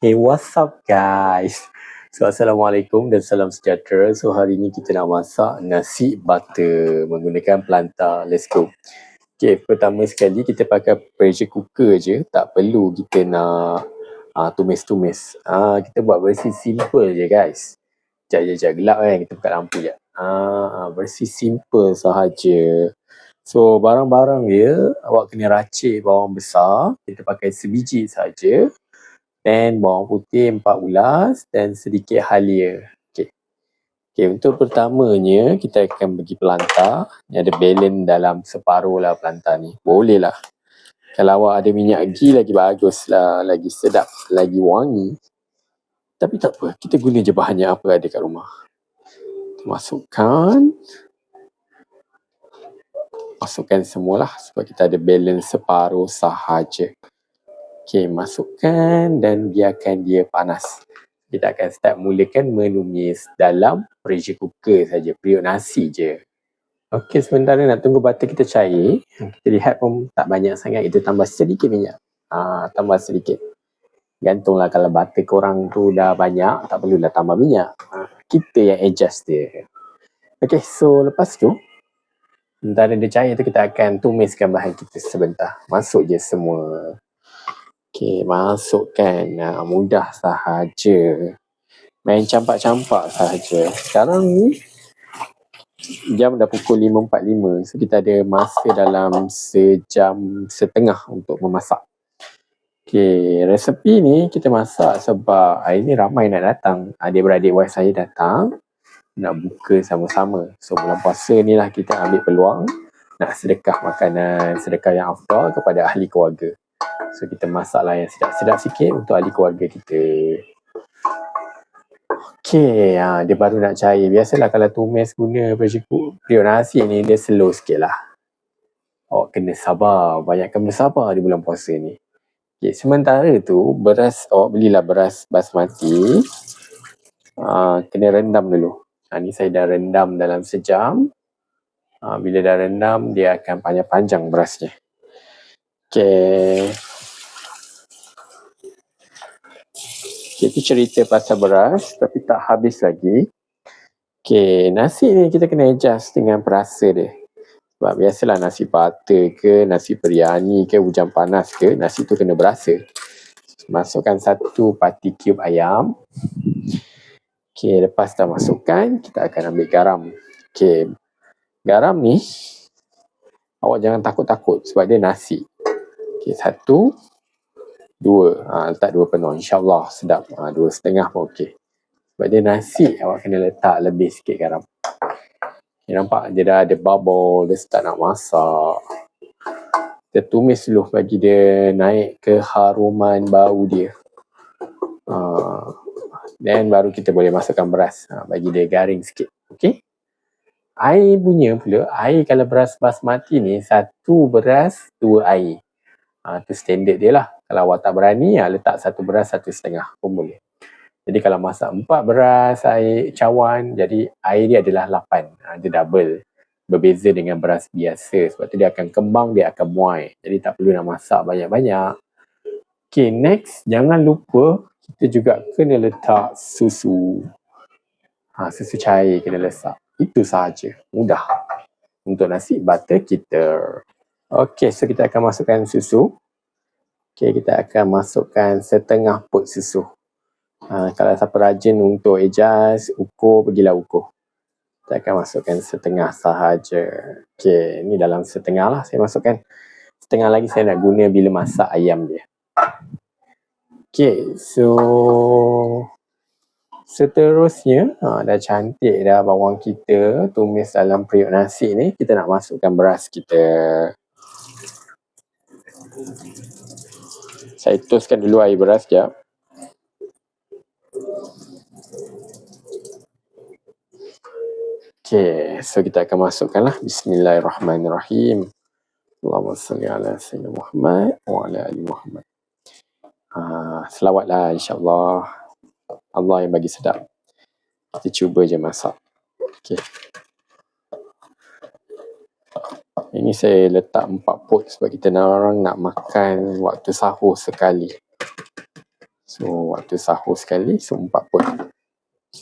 Hey, what's up guys? So, Assalamualaikum dan salam sejahtera. So, hari ni kita nak masak nasi butter menggunakan plantar. Let's go. Okay, pertama sekali kita pakai pressure cooker je. Tak perlu kita nak tumis-tumis. Kita buat versi simple je guys. Sekejap gelap kan, kita buka lampu je. Versi simple sahaja. So, barang-barang dia, awak kena racik bawang besar. Kita pakai sebiji saja. Dan bawang putih 4 ulas dan sedikit halia. Okay, untuk pertamanya kita akan bagi pelantar. Ni ada belen dalam separuh lah pelantar ni. Boleh lah. Kalau awak ada minyak ghee lagi bagus lah. Lagi sedap, lagi wangi. Tapi tak apa, kita guna je bahan yang apa ada kat rumah. Masukkan semualah sebab kita ada belen separuh sahaja. Okay, masukkan dan biarkan dia panas. Kita akan start mulakan menumis dalam pressure cooker saja, periuk nasi je. Okey, sementara nak tunggu butter kita cair, kita lihat pun tak banyak sangat, kita tambah sedikit minyak. Tambah sedikit. Gantunglah kalau butter korang tu dah banyak, tak perlulah tambah minyak. Kita yang adjust dia. Okey, so lepas tu, sementara dia cair tu kita akan tumiskan bahan kita sebentar. Masuk je semua. Okey, masukkan. Mudah sahaja. Main campak-campak sahaja. Sekarang ni jam dah pukul 5.45. So kita ada masa dalam sejam setengah untuk memasak. Okey, resepi ni kita masak sebab hari ni ramai nak datang. Adik-beradik wife saya datang nak buka sama-sama. So bulan puasa ni lah kita ambil peluang nak sedekah makanan, sedekah yang afdal kepada ahli keluarga. So kita masaklah yang sedap-sedap sikit untuk ahli keluarga kita. Okey, dia baru nak cair. Biasalah kalau tumis guna periuk nasi ni dia slow sikit lah. Awak kena sabar, banyakkan bersabar di bulan puasa ni. Okey, sementara tu beras, awak belilah beras basmati. Kena rendam dulu. Ni saya dah rendam dalam sejam. Bila dah rendam dia akan panjang-panjang berasnya. Okey. Itu cerita pasal beras tapi tak habis lagi. Okey, nasi ni kita kena adjust dengan perasa dia. Sebab biasalah nasi butter ke, nasi biryani ke, hujan panas ke, nasi tu kena berasa. Masukkan 1 parti cube ayam. Okey, lepas dah masukkan, kita akan ambil garam. Okey, garam ni awak jangan takut-takut sebab dia nasi. Okey, 1, 2. Letak 2 penuh. InsyaAllah sedap. 2,5 pun okey. Sebab dia nasi, awak kena letak lebih sikit garam. Okay, nampak dia dah ada bubble, dia start nak masak. Kita tumis dulu bagi dia naik keharuman bau dia. Dan baru kita boleh masukkan beras. Bagi dia garing sikit. Okey. Air punya pula, air kalau beras basmati ni 1 beras 2 air. Tu standard dia lah. Kalau awak tak berani, letak 1 beras 1,5 pun boleh. Jadi kalau masak 4 beras air cawan, jadi air dia adalah 8. Dia double. Berbeza dengan beras biasa. Sebab tu dia akan kembang, dia akan muai. Jadi tak perlu nak masak banyak-banyak. Okay, next. Jangan lupa kita juga kena letak susu. Susu cair kena letak. Itu sahaja. Mudah. Untuk nasi butter kita. Okay, so kita akan masukkan susu. Okay, kita akan masukkan setengah pot susu. Kalau siapa rajin untuk adjust, ukur, pergilah ukur. Kita akan masukkan setengah sahaja. Okay, ni dalam setengah lah saya masukkan. Setengah lagi saya nak guna bila masak ayam dia. Okay, so seterusnya, dah cantik dah bawang kita tumis dalam periuk nasi ni. Kita nak masukkan beras kita. Saya toskan dulu air beras sekejap. Okay, so kita akan masukkanlah. Bismillahirrahmanirrahim. Allahumma salli ala Sayyidina Muhammad wa ala ali Muhammad. Selawatlah insyaAllah. Allah yang bagi sedap. Kita cuba je masak. Okay. Ini saya letak 4 pot sebab kita orang nak makan waktu sahur sekali. So waktu sahur sekali, so 4 pot.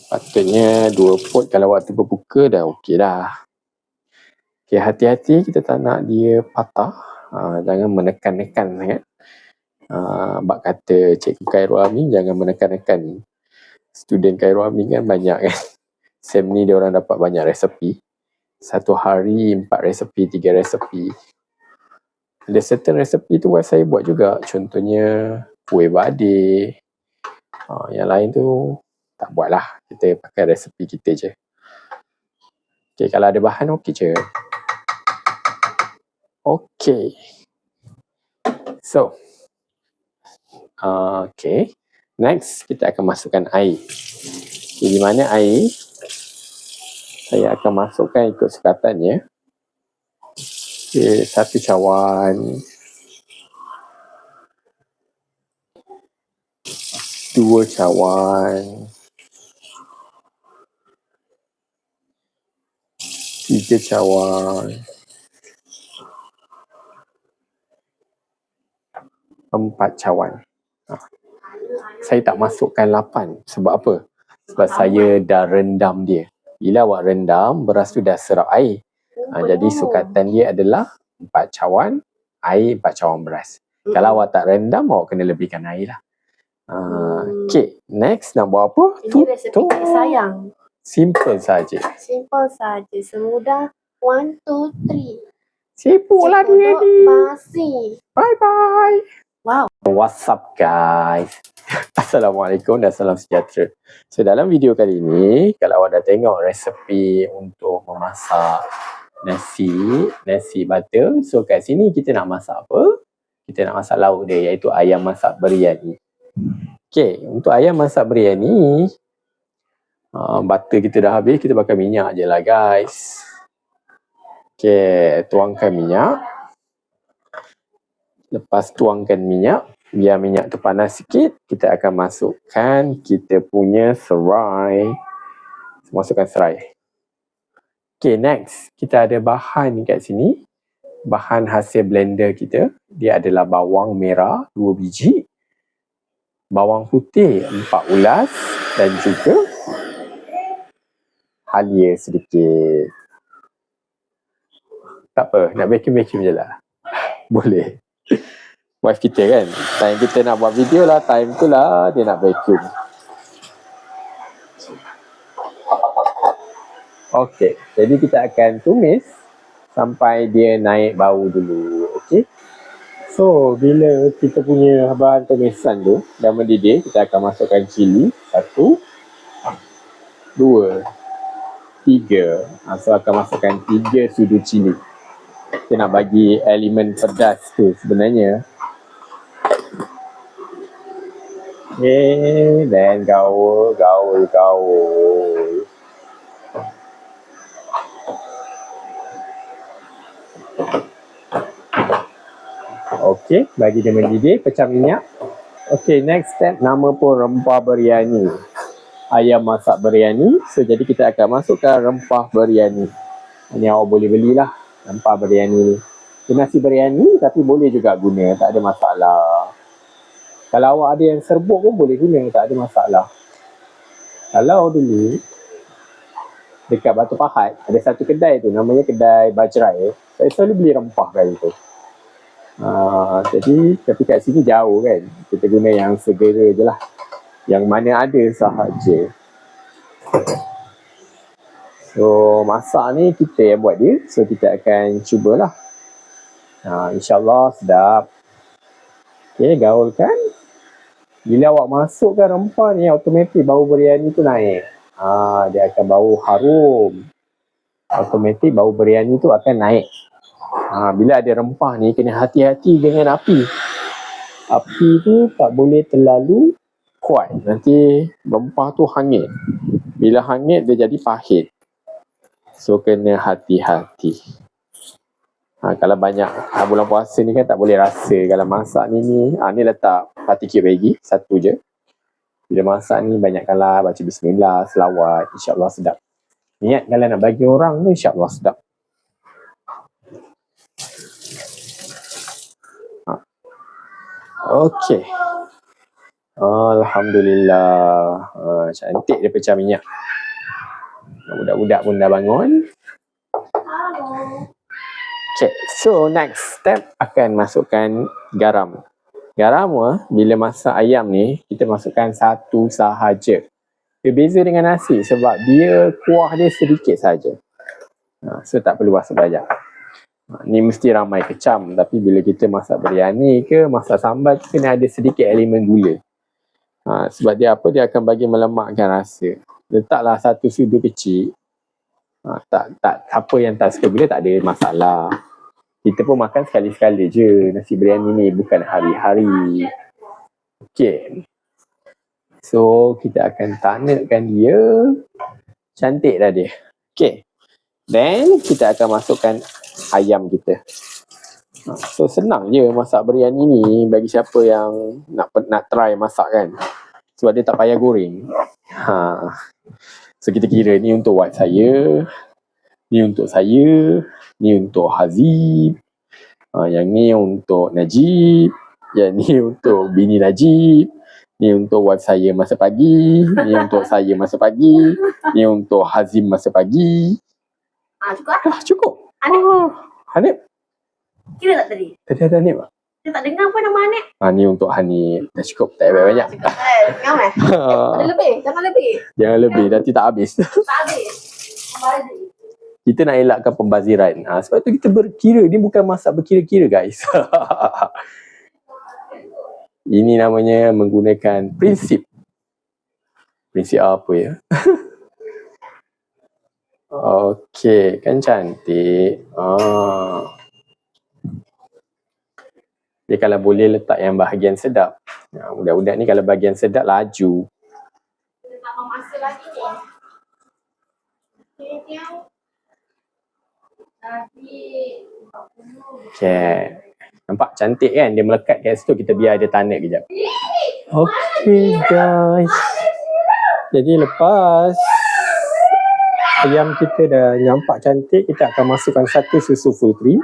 Patutnya 2 pot kalau waktu berbuka dah okey dah. Okay, hati-hati kita tak nak dia patah. Jangan menekan-nekan sangat. Bak kata Cikgu Khairul Amin, jangan menekan-nekan. Student Khairul Amin kan banyak kan. Sem ni dia orang dapat banyak resepi. Satu hari 4 resepi, 3 resepi. Ada certain resepi tu saya buat juga. Contohnya kuih badeh. Yang lain tu tak buat lah. Kita pakai resepi kita je. Okay, kalau ada bahan okey je. Okay. So, okay. Next, kita akan masukkan air. Okay, di mana air? Saya akan masukkan ikut sekatannya. Okay, 1 cawan. 2 cawan. 3 cawan. 4 cawan. Saya tak masukkan 8. Sebab apa? Sebab saya dah rendam dia. Bila awak rendam, beras tu dah serap air. Jadi sukatan dia adalah 4 cawan air, 4 cawan beras. Kalau awak tak rendam, awak kena lebihkan air lah. Okay, next nak buat apa? Ini resepi sayang. Simple saja. Simple saja. Semudah 1, 2, 3. Sibuklah dia ni. Masih. Bye-bye. Wow. What's up guys? Assalamualaikum dan salam sejahtera. So dalam video kali ini, kalau awak dah tengok resepi untuk memasak nasi butter. So kat sini kita nak masak apa? Kita nak masak lauk dia, iaitu ayam masak biryani. Okay, untuk ayam masak biryani, butter kita dah habis, kita bakar minyak je lah guys. Okay, tuangkan minyak. Lepas tuangkan minyak, biar minyak tu panas sikit, kita akan masukkan kita punya serai. Masukkan serai. Okay, next. Kita ada bahan kat sini. Bahan hasil blender kita. Dia adalah bawang merah 2 biji. Bawang putih 4 ulas. Dan juga halia sedikit. Tak apa, nak vacuum je lah. Boleh. Wife kita kan, time kita nak buat video lah, time tu lah dia nak vacuum. Okay, jadi kita akan tumis sampai dia naik bau dulu. Okay, so bila kita punya bahan tumisan tu dah mendidih, kita akan masukkan cili 1, 2, 3. So akan masukkan 3 sudu cili. Kita nak bagi elemen pedas tu sebenarnya. Okay, dan gaul. Okay, bagi dia mendidih, pecah minyak. Okay, next step, nama pun rempah biryani. Ayam masak biryani. So, jadi kita akan masukkan rempah biryani. Ini awak boleh belilah rempah biryani ni. Nasi biryani tapi boleh juga guna, tak ada masalah. Kalau awak ada yang serbuk pun boleh guna, tak ada masalah. Kalau dulu dekat Batu Pahat ada satu kedai tu, namanya kedai Bajrai. Saya selalu beli rempah kali tu. Jadi tapi kat sini jauh kan, kita guna yang segera je lah, yang mana ada sahaja. So masak ni kita yang buat dia, so kita akan cubalah. InsyaAllah sedap. Okay, gaulkan. Bila awak masukkan rempah ni, automatik bau biryani tu naik. Dia akan bau harum. Automatik bau biryani tu akan naik. Bila ada rempah ni, kena hati-hati dengan api. Api tu tak boleh terlalu kuat. Nanti rempah tu hangit. Bila hangit, dia jadi pahit. So, kena hati-hati. Kalau banyak bulan puasa ni kan tak boleh rasa. Kalau masak ni letak partikul Maggi, 1 je. Bila masak ni banyakkanlah baca bismillah, selawat, insyaAllah sedap. Niat kalau nak bagi orang tu insyaAllah sedap. Okay. Alhamdulillah. Cantik dia pecah minyak. Budak-budak pun dah bangun. Okay, so next step akan masukkan garam. Garam bila masak ayam ni, kita masukkan satu sahaja. Berbeza dengan nasi sebab dia kuah dia sedikit saja. So tak perlu rasa banyak. Ni mesti ramai kecam, tapi bila kita masak biryani ke masak sambal, kita kena ada sedikit elemen gula. Sebab dia apa? Dia akan bagi melemakkan rasa. Letaklah satu sudu kecil. Tak siapa yang tak suka gula tak ada masalah. Kita pun makan sekali-sekali je nasi biryani ni, bukan hari-hari. Okay. So, kita akan tanakkan dia. Cantik dah dia. Okay. Then, kita akan masukkan ayam kita. So, senang je masak biryani ni bagi siapa yang nak try masak kan. Sebab dia tak payah goreng. So, kita kira ni untuk wife saya. Ni untuk saya. Ni untuk Hazib. Yang ni untuk Najib. Yang ni untuk bini Najib. Ni untuk wife saya masa pagi. Ni untuk saya masa pagi. Ni untuk Hazim masa pagi. Cukup? Dah cukup. Hanif. Kira tak tadi? Tadi ada Hanif tak? Dia tak dengar pun nama Hanif. Ni untuk Hanif. Dah cukup. Tak payah banyak. Cukup kan? Ada lebih? Jangan lebih. Jangan lebih. Nanti tak habis. Tak habis. Membazir. Kita nak elakkan pembaziran. Sebab tu kita berkira. Ni bukan masak berkira-kira guys. Ini namanya menggunakan prinsip. Prinsip apa ya? Okey, kan cantik. Dia kalau boleh letak yang bahagian sedap. Budak-budak ni kalau bahagian sedap laju. Kita tak masa lagi ni. Okay. Nampak cantik kan? Dia melekat kat situ. Kita biar dia tanak kejap. Okay guys. Jadi lepas ayam kita dah nampak cantik, kita akan masukkan satu susu full cream.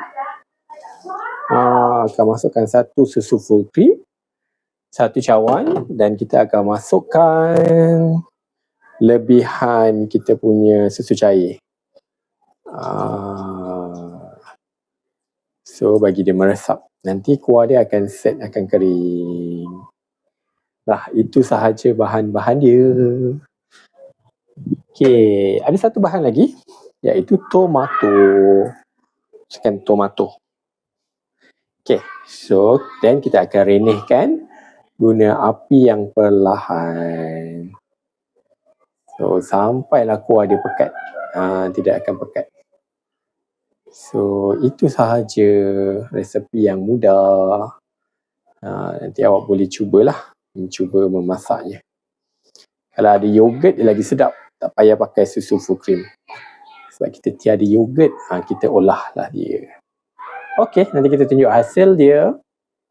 Akan masukkan satu susu full cream. Satu cawan. Dan kita akan masukkan lebihan kita punya susu cair. So bagi dia meresap. Nanti kuah dia akan set, akan kering. Itu sahaja bahan-bahan dia. Okay, ada satu bahan lagi, iaitu tomato. Masukkan tomato. Okay, so then kita akan renehkan guna api yang perlahan. So sampailah kuah dia pekat. Tidak akan pekat. So itu sahaja resepi yang mudah. Nanti awak boleh cubalah. Cuba memasaknya. Kalau ada yogurt dia lagi sedap. Tak payah pakai susu full cream. Sebab kita tiada yogurt, kita olahlah dia. Okey, nanti kita tunjuk hasil dia.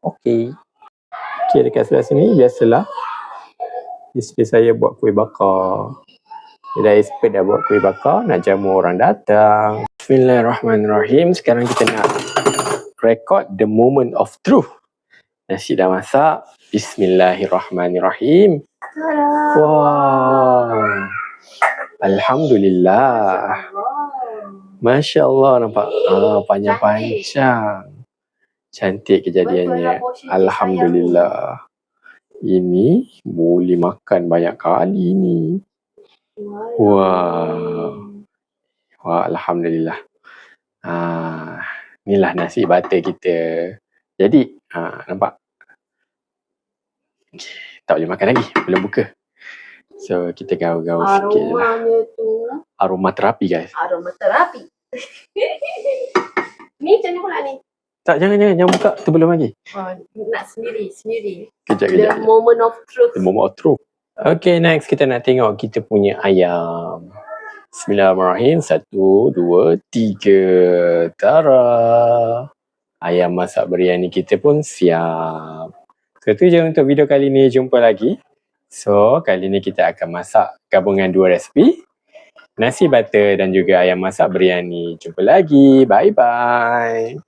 Okey. Okey, dekat sebelah sini biasalah. Isteri saya buat kuih bakar. Dia dah expert dah buat kuih bakar, nak jamu orang datang. Bismillahirrahmanirrahim. Sekarang kita nak record the moment of truth. Nasi dah masak. Bismillahirrahmanirrahim. Wow. Alhamdulillah. Masya Allah, nampak panjang-panjang. Cantik kejadiannya. Alhamdulillah. Ini boleh makan banyak kali ni. Wow. Wah, Alhamdulillah. Inilah nasi butter kita. Jadi, nampak? Tak boleh makan lagi, belum buka. So, kita gaul-gaul sikit je lah. Aromanya tu. Aromaterapi guys. Aromaterapi. Ni macam mana pula ni? Tak, jangan buka. Tu belum lagi. Nak sendiri. Kejap. The moment of truth. The moment of truth. Okay, next kita nak tengok kita punya ayam. Bismillahirrahmanirrahim. 1, 2, 3. Tara. Ayam masak biryani kita pun siap. So, itu je untuk video kali ni. Jumpa lagi. So, kali ni kita akan masak gabungan 2 resipi. Nasi butter dan juga ayam masak biryani. Jumpa lagi. Bye-bye.